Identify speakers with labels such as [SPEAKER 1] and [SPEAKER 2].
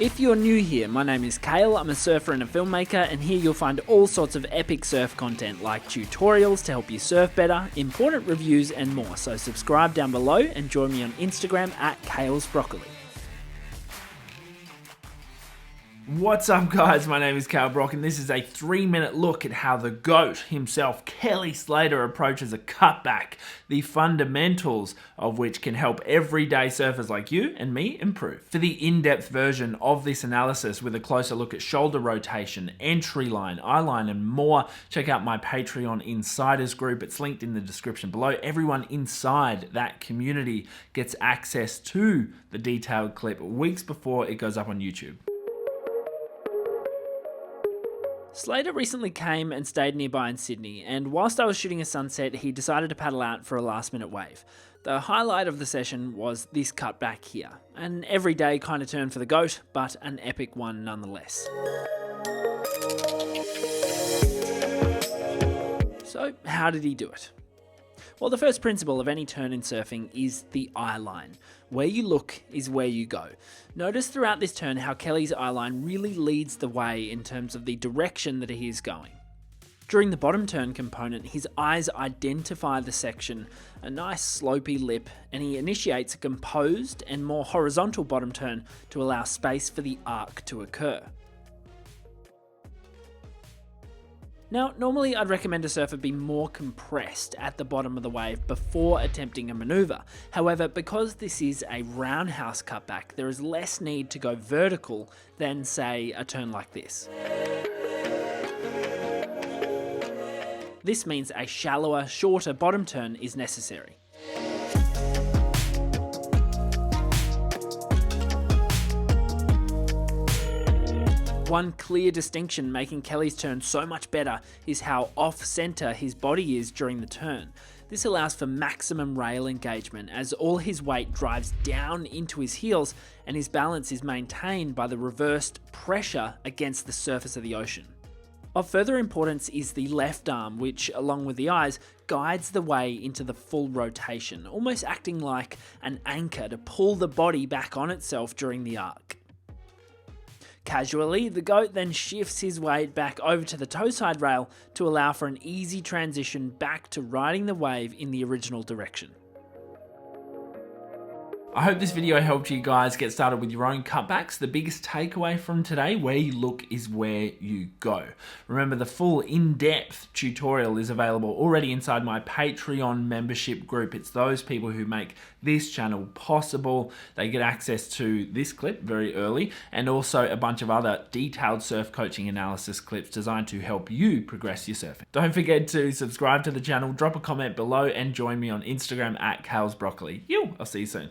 [SPEAKER 1] If you're new here, my name is Kale, I'm a surfer and a filmmaker, and here you'll find all sorts of epic surf content like tutorials to help you surf better, important reviews and more, so subscribe down below and join me on Instagram at Kale's Broccoli.
[SPEAKER 2] What's up guys, my name is Kale Brock and this is a 3-minute look at how the GOAT himself, Slater, approaches a cutback, the fundamentals of which can help everyday surfers like you and me improve. For the in-depth version of this analysis with a closer look at shoulder rotation, entry line, eye line and more, check out my Patreon Insiders group. It's linked in the description below. Everyone inside that community gets access to the detailed clip weeks before it goes up on YouTube.
[SPEAKER 1] Slater recently came and stayed nearby in Sydney, and whilst I was shooting a sunset, he decided to paddle out for a last-minute wave. The highlight of the session was this cutback here. An everyday kind of turn for the GOAT, but an epic one nonetheless. So, how did he do it? Well, the first principle of any turn in surfing is the eye line. Where you look is where you go. Notice throughout this turn how Kelly's eye line really leads the way in terms of the direction that he is going. During the bottom turn component, his eyes identify the section, a nice slopey lip, and he initiates a composed and more horizontal bottom turn to allow space for the arc to occur. Now, normally I'd recommend a surfer be more compressed at the bottom of the wave before attempting a manoeuvre. However, because this is a roundhouse cutback, there is less need to go vertical than, say, a turn like this. This means a shallower, shorter bottom turn is necessary. One clear distinction making Kelly's turn so much better is how off-center his body is during the turn. This allows for maximum rail engagement as all his weight drives down into his heels and his balance is maintained by the reversed pressure against the surface of the ocean. Of further importance is the left arm, which, along with the eyes, guides the way into the full rotation, almost acting like an anchor to pull the body back on itself during the arc. Casually, the GOAT then shifts his weight back over to the toe side rail to allow for an easy transition back to riding the wave in the original direction.
[SPEAKER 2] I hope this video helped you guys get started with your own cutbacks. The biggest takeaway from today, where you look is where you go. Remember, the full in-depth tutorial is available already inside my Patreon membership group. It's those people who make this channel possible. They get access to this clip very early and also a bunch of other detailed surf coaching analysis clips designed to help you progress your surfing. Don't forget to subscribe to the channel, drop a comment below and join me on Instagram at Kale's Broccoli. I'll see you soon.